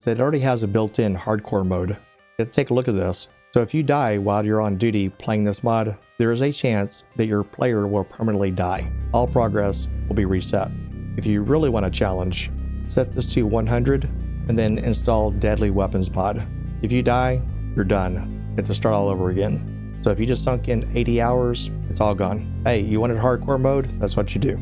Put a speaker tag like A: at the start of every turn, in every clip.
A: So it already has a built-in hardcore mode. You have to take a look at this. So if you die while you're on duty playing this mod, there is a chance that your player will permanently die. All progress will be reset. If you really want a challenge, set this to 100 and then install Deadly Weapons mod. If you die, you're done. You have to start all over again. So if you just sunk in 80 hours, it's all gone. Hey, you wanted hardcore mode? That's what you do.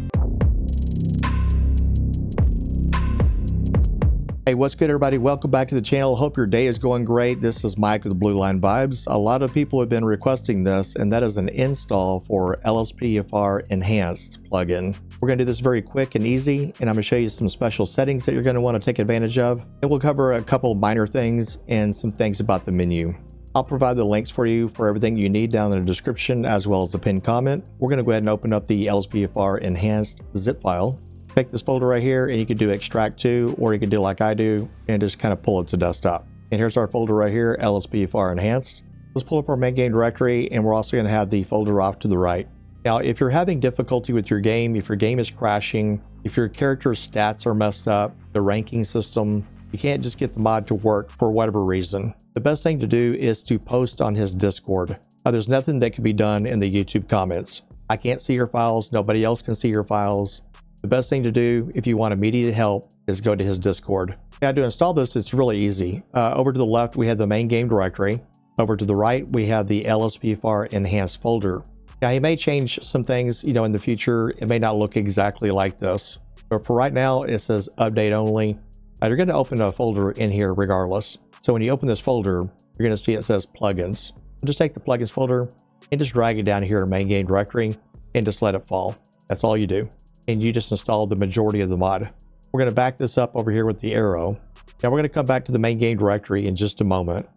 A: Hey, what's good, everybody? Welcome back to the channel. Hope your day is going great. This is Mike with BlueLine Vibes. A lot of people have been requesting this, and that is an install for LSPDFR Enhanced plugin. We're going to do this very quick and easy, and I'm going to show you some special settings that you're going to want to take advantage of. And we'll cover a couple minor things and some things about the menu. I'll provide the links for you for everything you need down in the description, as well as the pinned comment. We're going to go ahead and open up the LSPDFR Enhanced zip file. Take this folder right here, and you can do extract to, or you can do like I do and just kind of pull it to desktop. And here's our folder right here, LSPDFR Enhanced. Let's pull up our main game directory, and we're also going to have the folder off to the right. Now, if you're having difficulty with your game, if your game is crashing, if your character's stats are messed up, the ranking system, you can't just get the mod to work for whatever reason, the best thing to do is to post on his Discord. Now, there's nothing that can be done in the YouTube comments. I can't see your files. Nobody else can see your files. The best thing to do if you want immediate help is go to his Discord. Now, to install this, it's really easy. Over to the left, we have the main game directory. Over to the right, we have the LSPDFR Enhanced folder. Now, he may change some things, in the future. It may not look exactly like this. But for right now, it says update only. You're going to open a folder in here regardless. So when you open this folder, you're going to see it says plugins. Just take the plugins folder and just drag it down here in main game directory and just let it fall. That's all you do. And you just install the majority of the mod. We're going to back this up over here with the arrow. Now we're going to come back to the main game directory in just a moment.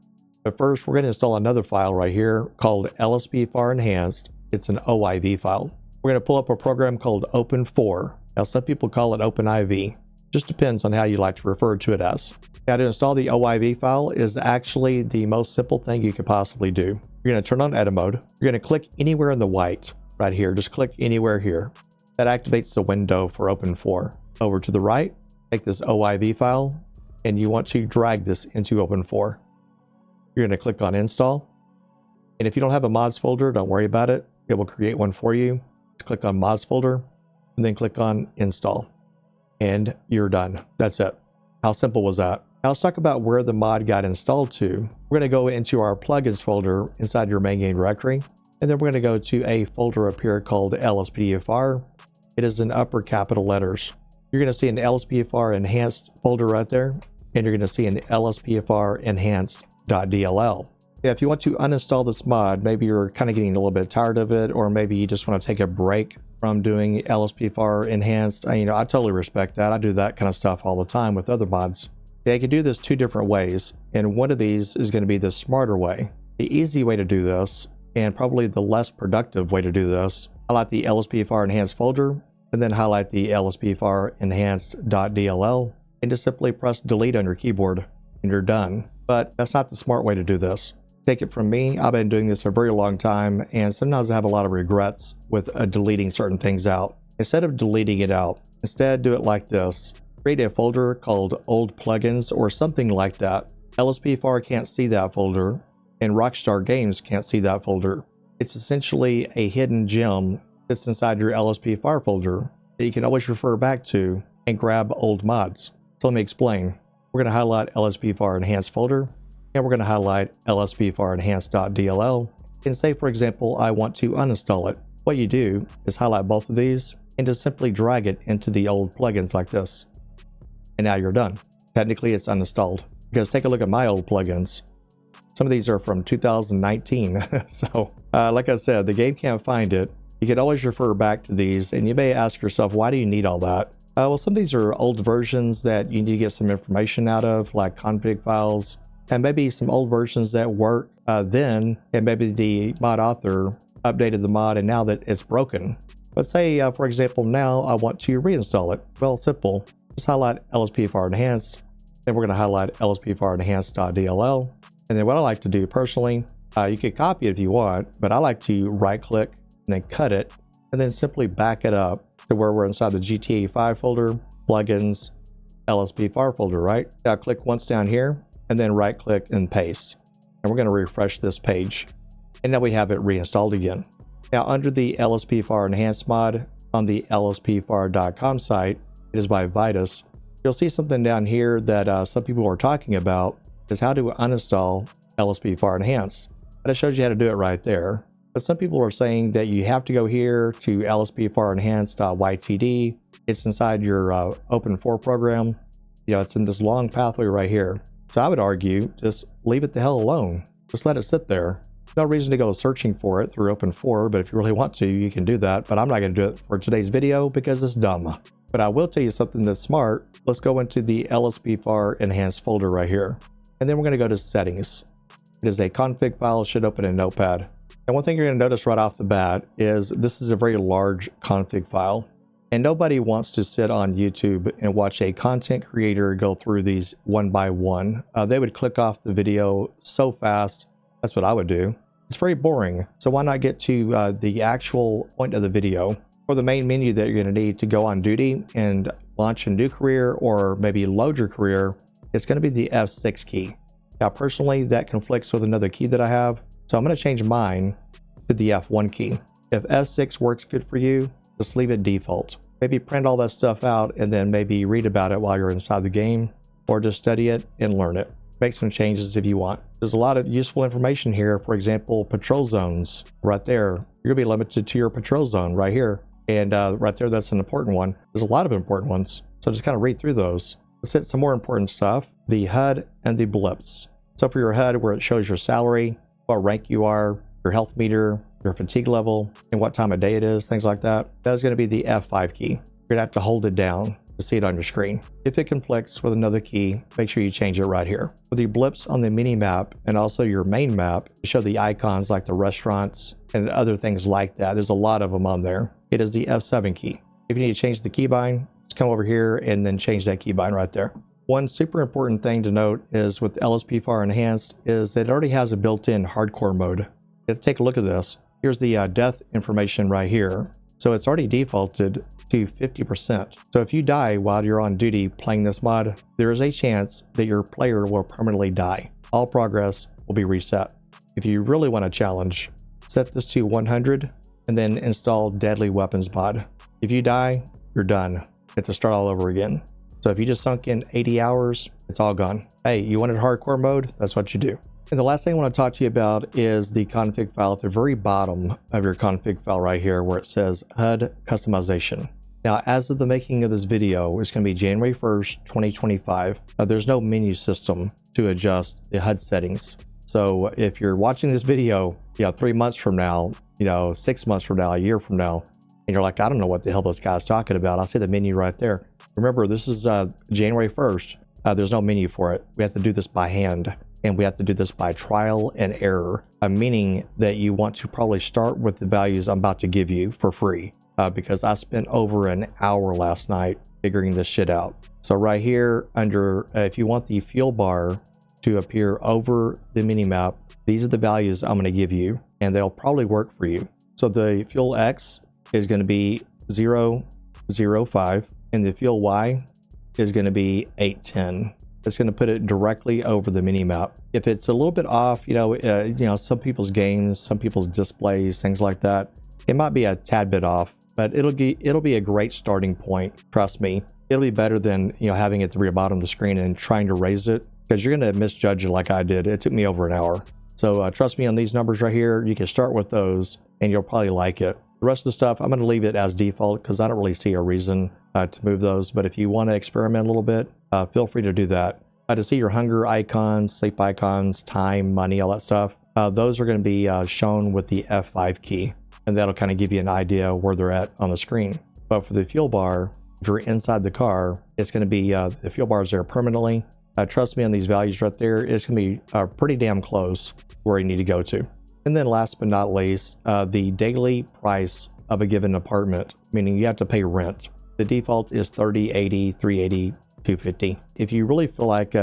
A: But first, we're going to install another file right here called LSPDFR Enhanced. It's an OIV file. We're going to pull up a program called Open4. Now, some people call it OpenIV. Just depends on how you like to refer to it as. Now, to install the OIV file is actually the most simple thing you could possibly do. You're going to turn on edit mode. You're going to click anywhere in the white right here. Just click anywhere here. That activates the window for Open4. Over to the right, take this OIV file, and you want to drag this into Open4. You're going to click on install. And if you don't have a mods folder, don't worry about it. It will create one for you. Just click on mods folder, and then click on install. And you're done. That's it. How simple was that? Now let's talk about where the mod got installed to. We're going to go into our plugins folder inside your main game directory. And then we're going to go to a folder up here called LSPDFR. It is in upper capital letters. You're going to see an LSPDFR Enhanced folder right there, and you're going to see an LSPDFR Enhanced.dll. Yeah, if you want to uninstall this mod, maybe you're kind of getting a little bit tired of it, or maybe you just want to take a break from doing LSPDFR Enhanced. I totally respect that. I do that kind of stuff all the time with other mods. Yeah, you can do this two different ways, and one of these is going to be the smarter way. The easy way to do this, and probably the less productive way to do this, highlight the LSPDFR Enhanced folder, and then highlight the LSPDFR Enhanced.dll, and just simply press delete on your keyboard, and you're done. But that's not the smart way to do this. Take it from me, I've been doing this a very long time, and sometimes I have a lot of regrets with deleting certain things out. Instead of deleting it out, instead do it like this. Create a folder called old plugins or something like that. LSPDFR can't see that folder, and Rockstar Games can't see that folder. It's essentially a hidden gem that's inside your LSPDFR folder that you can always refer back to and grab old mods. So let me explain. We're going to highlight LSPDFR Enhanced folder, and we're going to highlight LSPDFR Enhanced.dll, and say, for example, I want to uninstall it. What you do is highlight both of these and just simply drag it into the old plugins like this. And now you're done. Technically, it's uninstalled. Because take a look at my old plugins. Some of these are from 2019. So, like I said, the game can't find it. You can always refer back to these, and you may ask yourself, why do you need all that? Well, some of these are old versions that you need to get some information out of, like config files, and maybe some old versions that work then, and maybe the mod author updated the mod and now that it's broken. But say, for example, now I want to reinstall it. Well, simple. Just highlight LSPDFR Enhanced, then we're going to highlight LSPDFR Enhanced.dll. And then what I like to do personally, you can copy it if you want, but I like to right click and then cut it, and then simply back it up to where we're inside the GTA 5 folder, plugins, LSPDFR folder, right? Now click once down here and then right click and paste. And we're going to refresh this page. And now we have it reinstalled again. Now under the LSPDFR Enhanced mod on the lspdfr.com site, it is by Vitus. You'll see something down here that some people are talking about is how to uninstall LSPDFR Enhanced. And I showed you how to do it right there. But some people are saying that you have to go here to LSPDFR Enhanced.ytd. It's inside your Open4 program. You know, it's in this long pathway right here. So I would argue, just leave it the hell alone. Just let it sit there. No reason to go searching for it through Open4, but if you really want to, you can do that. But I'm not going to do it for today's video because it's dumb. But I will tell you something that's smart. Let's go into the LSPDFR Enhanced folder right here. And then we're going to go to Settings. It is a config file, should open in Notepad. And one thing you're going to notice right off the bat is this is a very large config file. And nobody wants to sit on YouTube and watch a content creator go through these one by one. They would click off the video so fast. That's what I would do. It's very boring. So why not get to the actual point of the video? For the main menu that you're going to need to go on duty and launch a new career or maybe load your career, it's going to be the F6 key. Now personally, that conflicts with another key that I have. So I'm going to change mine to the F1 key. If F6 works good for you, just leave it default. Maybe print all that stuff out and then maybe read about it while you're inside the game, or just study it and learn it. Make some changes if you want. There's a lot of useful information here. For example, patrol zones right there. You're gonna be limited to your patrol zone right here. And right there, that's an important one. There's a lot of important ones. So just kind of read through those. Let's hit some more important stuff. The HUD and the blips. So for your HUD, where it shows your salary, what rank you are, your health meter, your fatigue level, and what time of day it is, things like that. That is going to be the F5 key. You're going to have to hold it down to see it on your screen. If it conflicts with another key, make sure you change it right here. With the blips on the mini map and also your main map, show the icons like the restaurants and other things like that. There's a lot of them on there. It is the F7 key. If you need to change the keybind, just come over here and then change that keybind right there. One super important thing to note is with LSPDFR Enhanced is that it already has a built-in hardcore mode. You have to take a look at this. Here's the death information right here. So it's already defaulted to 50%. So if you die while you're on duty playing this mod, there is a chance that your player will permanently die. All progress will be reset. If you really want a challenge, set this to 100 and then install Deadly Weapons mod. If you die, you're done. You have to start all over again. So if you just sunk in 80 hours, it's all gone. Hey, you wanted hardcore mode? That's what you do. And the last thing I want to talk to you about is the config file at the very bottom of your config file right here where it says HUD customization. Now, as of the making of this video, it's going to be January 1st, 2025. There's no menu system to adjust the HUD settings. So if you're watching this video, 3 months from now, 6 months from now, a year from now, and you're like, I don't know what the hell this guy's talking about. I'll see the menu right there. Remember, this is January 1st. There's no menu for it. We have to do this by hand. And we have to do this by trial and error, meaning that you want to probably start with the values I'm about to give you for free, because I spent over an hour last night figuring this shit out. So right here under, if you want the fuel bar to appear over the minimap, these are the values I'm going to give you, and they'll probably work for you. So the fuel X is going to be 005, and the fuel Y is going to be 810. It's going to put it directly over the minimap. If it's a little bit off, some people's games, some people's displays, things like that, it might be a tad bit off, but it'll be a great starting point. Trust me, it'll be better than having it at the very bottom of the screen and trying to raise it, because you're going to misjudge it like I did. It took me over an hour. So trust me on these numbers right here. You can start with those, and you'll probably like it. The rest of the stuff, I'm going to leave it as default because I don't really see a reason to move those. But if you want to experiment a little bit, feel free to do that. To see your hunger icons, sleep icons, time, money, all that stuff, those are going to be shown with the F5 key. And that'll kind of give you an idea where they're at on the screen. But for the fuel bar, if you're inside the car, it's going to be the fuel bar is there permanently. Trust me on these values right there, it's going to be pretty damn close where you need to go to. And then last but not least, the daily price of a given apartment, meaning you have to pay rent. The default is $30, $80, $380, $250. If you really feel like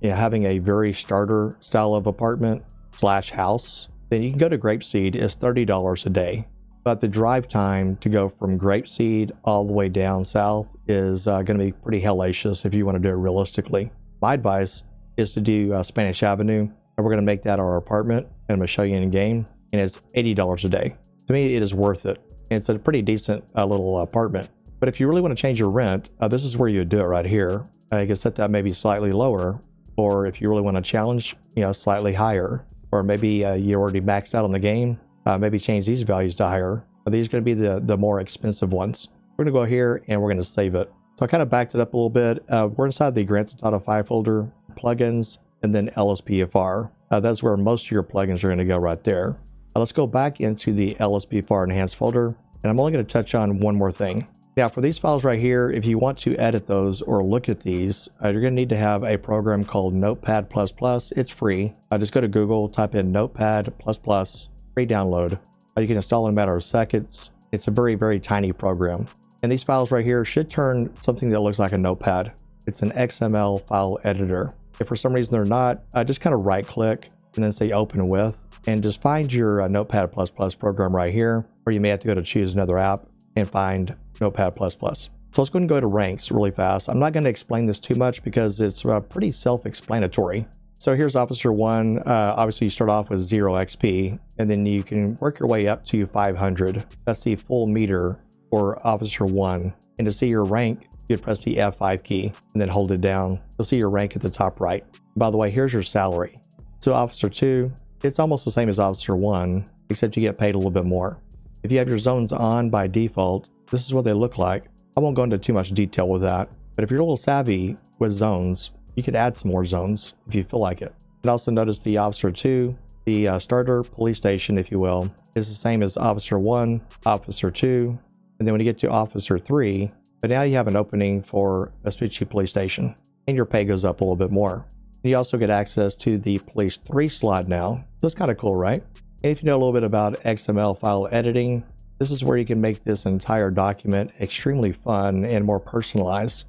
A: having a very starter style of apartment / house, then you can go to Grapeseed. It's $30 a day. but the drive time to go from Grapeseed all the way down south is going to be pretty hellacious if you want to do it realistically. My advice is to do Spanish Avenue, and we're going to make that our apartment, and I'm going to show you in game, and it's $80 a day. To me, it is worth it. It's a pretty decent little apartment. But if you really want to change your rent, this is where you would do it right here. You can set that maybe slightly lower, or if you really want to challenge, slightly higher, or maybe you already maxed out on the game, maybe change these values to higher. These are going to be the more expensive ones. We're going to go here and we're going to save it. So I kind of backed it up a little bit. We're inside the Grand Theft Auto 5 folder, plugins, and then LSPDFR. That's where most of your plugins are going to go right there. Let's go back into the LSPDFR Enhanced folder, and I'm only going to touch on one more thing. Now, for these files right here, if you want to edit those or look at these, you're going to need to have a program called Notepad++. It's free. Just go to Google, type in Notepad++, free download. You can install in a matter of seconds. It's a very, very tiny program. And these files right here should turn something that looks like a notepad. It's an XML file editor. If for some reason they're not, just kind of right click and then say open with, and just find your Notepad++ program right here, or you may have to go to choose another app and find Notepad++. So let's go ahead and go to ranks really fast. I'm not going to explain this too much because it's pretty self-explanatory. So here's Officer 1. Obviously you start off with 0 XP, and then you can work your way up to 500. That's the full meter for Officer 1. And to see your rank, you'd press the F5 key and then hold it down. You'll see your rank at the top right. By the way, here's your salary. So Officer 2, it's almost the same as Officer 1, except you get paid a little bit more. If you have your zones on by default, this is what they look like. I won't go into too much detail with that, but if you're a little savvy with zones, you could add some more zones if you feel like it. And also notice the Officer 2, the starter police station, if you will, is the same as Officer 1, Officer 2, and then when you get to Officer 3, but now you have an opening for Vespucci Police Station, and your pay goes up a little bit more. And you also get access to the Police 3 slot now. That's kind of cool, right? And if you know a little bit about XML file editing, this is where you can make this entire document extremely fun and more personalized.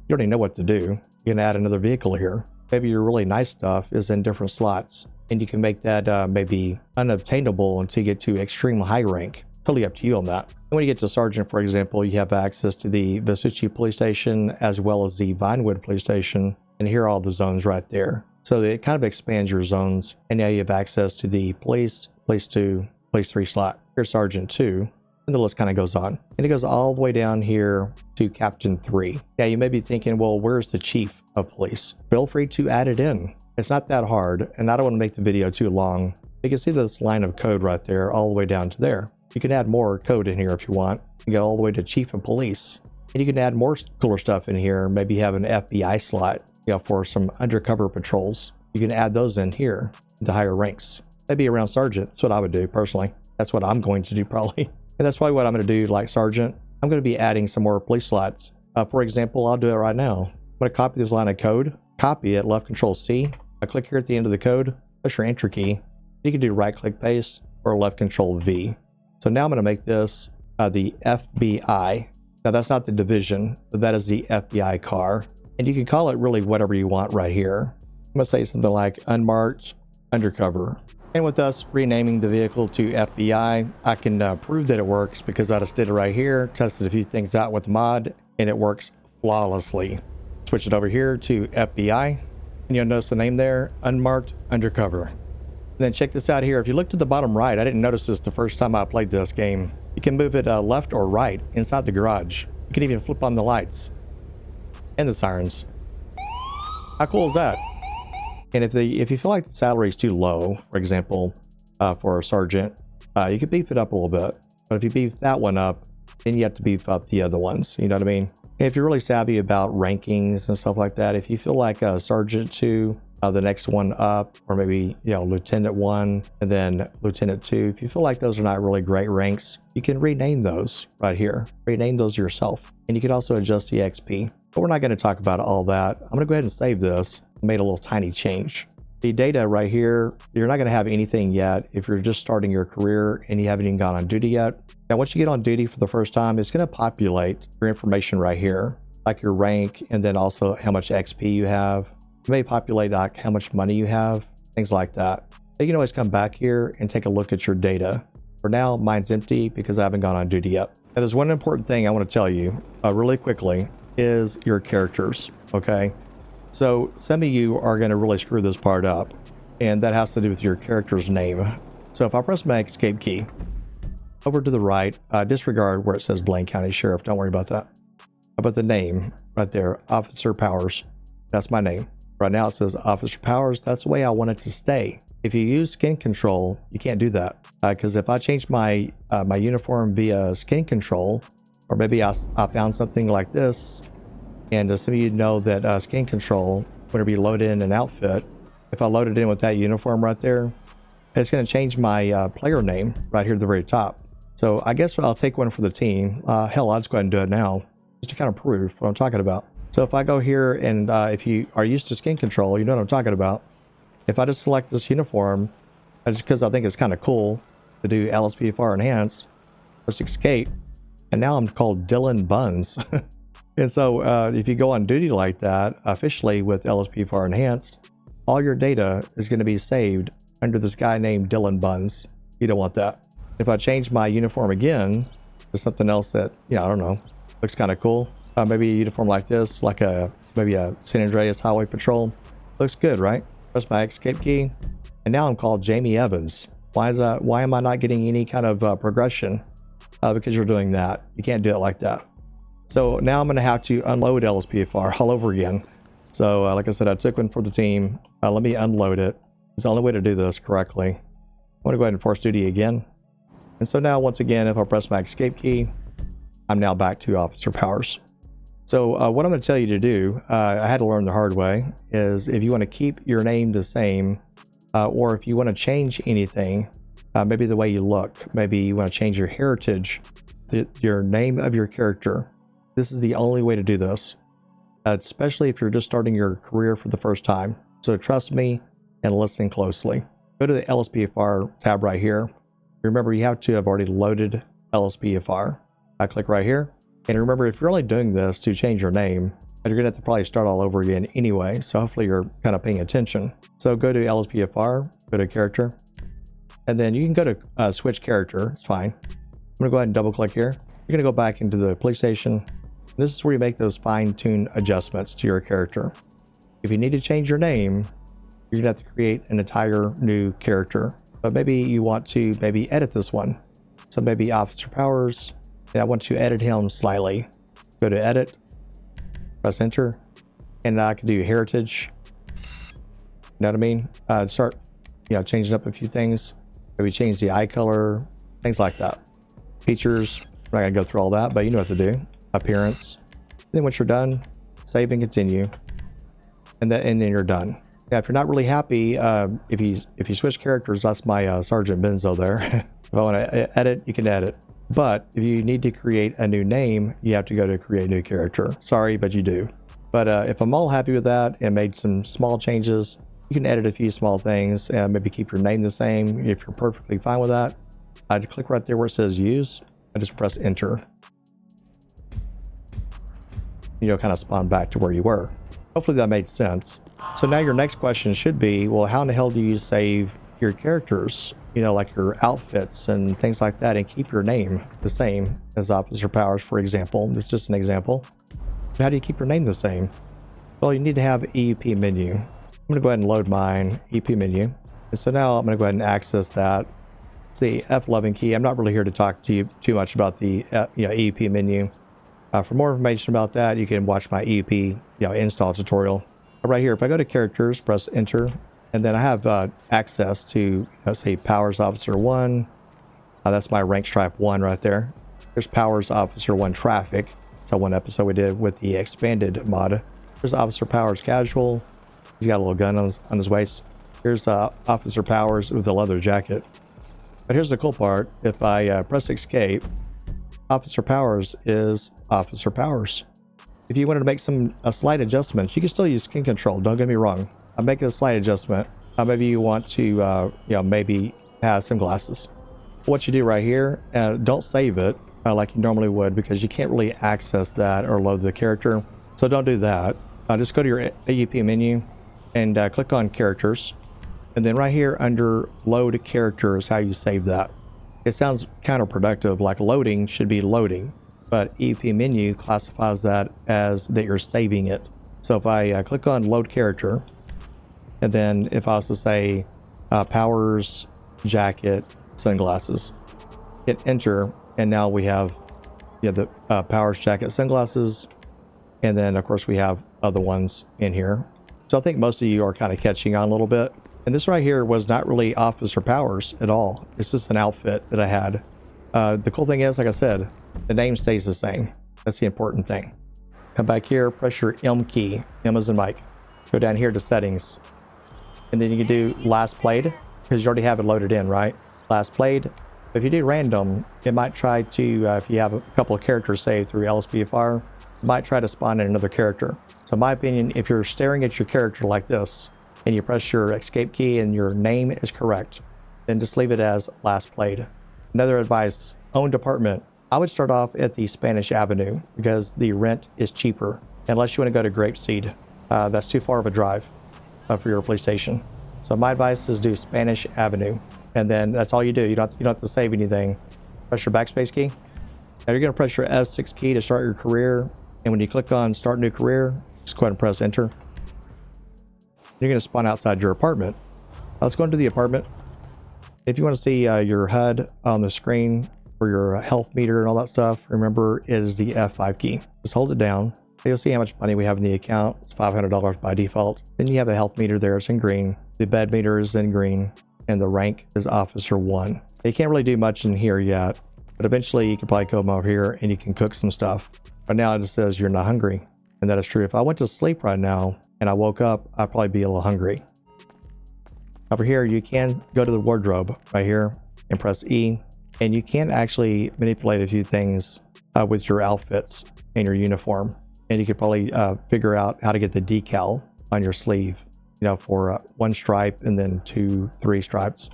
A: You already know what to do. You can add another vehicle here. Maybe your really nice stuff is in different slots, and you can make that maybe unobtainable until you get to extreme high rank. Totally up to you on that. And when you get to Sergeant, for example, you have access to the Vespucci Police Station as well as the Vinewood Police Station, and here are all the zones right there. So it kind of expands your zones, and now you have access to the Police, Police 2, Police 3 slot. Here's Sergeant 2. And the list kind of goes on. And it goes all the way down here to Captain 3. Now you may be thinking, well, where's the Chief of Police? Feel free to add it in. It's not that hard, and I don't want to make the video too long. You can see this line of code right there all the way down to there. You can add more code in here if you want. You go all the way to Chief of Police. And you can add more cooler stuff in here. Maybe have an FBI slot, for some undercover patrols. You can add those in here, the higher ranks. Maybe around Sergeant. That's what I would do personally. That's what I'm going to do probably. And that's probably what I'm going to do like Sergeant. I'm going to be adding some more police slots. For example, I'll do it right now. I'm going to copy this line of code, copy it, left Control C. I click here at the end of the code, press your enter key. You can do right click paste or left Control V. So now I'm going to make this the FBI. Now that's not the division, but that is the FBI car. And you can call it really whatever you want right here. I'm going to say something like unmarked undercover. And with us renaming the vehicle to FBI, I can prove that it works because I just did it right here, tested a few things out with the mod, and it works flawlessly. Switch it over here to FBI, and you'll notice the name there, Unmarked Undercover. And then check this out here. If you look to the bottom right, I didn't notice this the first time I played this game. You can move it left or right inside the garage. You can even flip on the lights and the sirens. How cool is that? And if you feel like the salary is too low, for example, for a sergeant, you could beef it up a little bit. But if you beef that one up, then you have to beef up the other ones. You know what I mean? And if you're really savvy about rankings and stuff like that, if you feel like a Sergeant 2, the next one up, or maybe Lieutenant 1 and then Lieutenant 2, if you feel like those are not really great ranks, you can rename those right here. Rename those yourself. And you can also adjust the XP. But we're not going to talk about all that. I'm going to go ahead and save this. I made a little tiny change. The data right here, you're not going to have anything yet if you're just starting your career and you haven't even gone on duty yet. Now, once you get on duty for the first time, it's going to populate your information right here, like your rank, and then also how much XP you have. It may populate like how much money you have, things like that. But you can always come back here and take a look at your data For now, mine's empty because I haven't gone on duty yet. Now, there's one important thing I want to tell you really quickly is your characters, okay? So some of you are going to really screw this part up, and that has to do with your character's name. So if I press my escape key, over to the right, disregard where it says Blaine County Sheriff. Don't worry about that. How about the name right there, Officer Powers? That's my name. Right now it says Officer Powers. That's the way I want it to stay. If you use skin control, you can't do that. Because if I change my my uniform via skin control, or maybe I found something like this, and some of you know that skin control, whenever you load in an outfit, if I load it in with that uniform right there, it's going to change my player name right here at the very top. So I guess I'll take one for the team. Hell, I'll just go ahead and do it now, just to kind of prove what I'm talking about. So if I go here, and if you are used to skin control, you know what I'm talking about. If I just select this uniform, just because I think it's kind of cool to do LSPDFR Enhanced, press escape, and now I'm called Dylan Buns. And so if you go on duty like that, officially with LSPDFR Enhanced, all your data is going to be saved under this guy named Dylan Buns. You don't want that. If I change my uniform again to something else that, I don't know, looks kind of cool. Maybe a uniform like this, like maybe a San Andreas Highway Patrol. Looks good, right? Press my escape key, and now I'm called Jamie Evans. Why am I not getting any kind of progression? Because you're doing that. You can't do it like that. So now I'm going to have to unload LSPDFR all over again. So like I said, I took one for the team. Let me unload it. It's the only way to do this correctly. I'm going to go ahead and force duty again. And so now, once again, if I press my escape key, I'm now back to Officer Powers. So what I'm going to tell you to do, I had to learn the hard way, is if you want to keep your name the same, or if you want to change anything, maybe the way you look, maybe you want to change your heritage, your name of your character, this is the only way to do this, especially if you're just starting your career for the first time. So trust me and listen closely. Go to the LSPDFR tab right here. Remember, you have to have already loaded LSPDFR. I click right here. And remember, if you're only doing this to change your name, you're going to have to probably start all over again anyway. So hopefully you're kind of paying attention. So go to LSPDFR, go to character, and then you can go to switch character. It's fine. I'm going to go ahead and double click here. You're going to go back into the police station. This is where you make those fine-tuned adjustments to your character. If you need to change your name, you're going to have to create an entire new character. But maybe you want to edit this one. So maybe Officer Powers, and I want to edit him slightly. Go to edit, press enter, and I can do heritage. You know what I mean? Start, changing up a few things. Maybe change the eye color, things like that. Features, I'm not gonna go through all that, but you know what to do. Appearance. Then once you're done, save and continue, and then you're done. Yeah, if you're not really happy, if you switch characters, that's my Sergeant Benzo there. If I want to edit, you can edit. But if you need to create a new name, you have to go to create new character. Sorry, but you do. But if I'm all happy with that and made some small changes, you can edit a few small things and maybe keep your name the same. If you're perfectly fine with that, I'd click right there where it says use. I just press enter. Kind of spawn back to where you were. Hopefully that made sense. So now your next question should be, well, how in the hell do you save your characters? Like your outfits and things like that, and keep your name the same as Officer Powers, for example. This is just an example. How do you keep your name the same? Well, you need to have EUP menu. I'm going to go ahead and load mine EUP menu. And so now I'm going to go ahead and access that. It's the F11 key. I'm not really here to talk to you too much about the EUP menu. For more information about that, you can watch my EUP install tutorial. Right here, if I go to characters, press enter, and then I have access to, say, Powers Officer 1. That's my rank stripe 1 right there. There's Powers Officer 1 Traffic. That's one episode we did with the expanded mod. There's Officer Powers Casual. He's got a little gun on his waist. Here's Officer Powers with a leather jacket. But here's the cool part. If I press escape, Officer Powers is Officer Powers. If you wanted to make a slight adjustments, you can still use skin control. Don't get me wrong. I'm making a slight adjustment. Maybe you want to, maybe have sunglasses. What you do right here, don't save it like you normally would, because you can't really access that or load the character. So don't do that. Just go to your AUP menu and click on characters. And then right here under load character is how you save that. It sounds counterproductive, like loading should be loading, but EP menu classifies that as that you're saving it. So if I click on load character, and then if I was to say powers, jacket, sunglasses, hit enter, and now we have the powers, jacket, sunglasses, and then of course we have other ones in here. So I think most of you are kind of catching on a little bit. And this right here was not really Officer Powers at all. It's just an outfit that I had. The cool thing is, like I said, the name stays the same. That's the important thing. Come back here, press your M key, M as in Mike. Go down here to settings. And then you can do last played, because you already have it loaded in, right? Last played. If you do random, it might try to, if you have a couple of characters saved through LSPDFR, it might try to spawn in another character. So in my opinion, if you're staring at your character like this, and you press your escape key and your name is correct, then just leave it as last played. Another advice, own department. I would start off at the Spanish Avenue because the rent is cheaper, unless you want to go to Grapeseed. That's too far of a drive for your police station. So my advice is do Spanish Avenue, and then that's all you do. You don't have to save anything. Press your backspace key. Now you're going to press your F6 key to start your career, and when you click on start new career, just go ahead and press enter. You're going to spawn outside your apartment. Let's go into the apartment. If you want to see your HUD on the screen for your health meter and all that stuff, remember it is the F5 key. Just hold it down. You'll see how much money we have in the account. It's $500 by default. Then you have the health meter there. It's in green. The bed meter is in green. And the rank is Officer 1. You can't really do much in here yet, but eventually you can probably come over here and you can cook some stuff. Right now it just says you're not hungry. And that is true. If I went to sleep right now and I woke up, I'd probably be a little hungry. Over here, you can go to the wardrobe right here and press E, and you can actually manipulate a few things with your outfits and your uniform. And you could probably figure out how to get the decal on your sleeve, for one stripe and then 2, 3 stripes,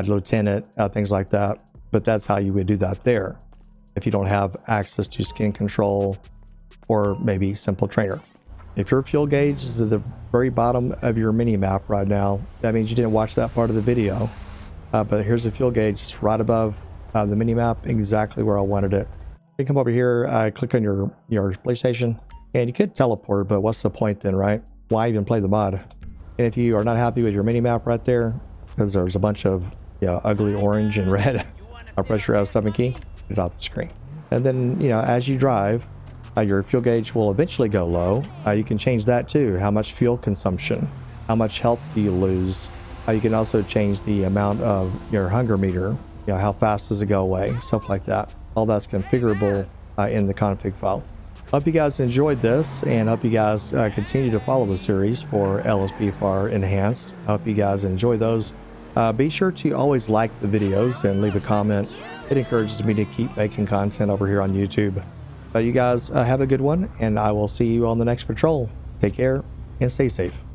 A: lieutenant, things like that. But that's how you would do that there if you don't have access to skin control or maybe simple trainer. If your fuel gauge is at the very bottom of your mini map right now, that means you didn't watch that part of the video. But here's the fuel gauge. It's right above the mini map, exactly where I wanted it. You come over here, click on your police station, and you could teleport, but what's the point then, right? Why even play the mod? And if you are not happy with your mini map right there, because there's a bunch of ugly orange and red, I'll press your F7 key, get it off the screen. And then, as you drive, your fuel gauge will eventually go low. You can change that too. How much fuel consumption? How much health do you lose? You can also change the amount of your hunger meter. How fast does it go away? Stuff like that. All that's configurable in the config file. Hope you guys enjoyed this, and hope you guys continue to follow the series for LSPDFR Enhanced. I hope you guys enjoy those. Be sure to always like the videos and leave a comment. It encourages me to keep making content over here on YouTube. But you guys have a good one, and I will see you on the next patrol. Take care and stay safe.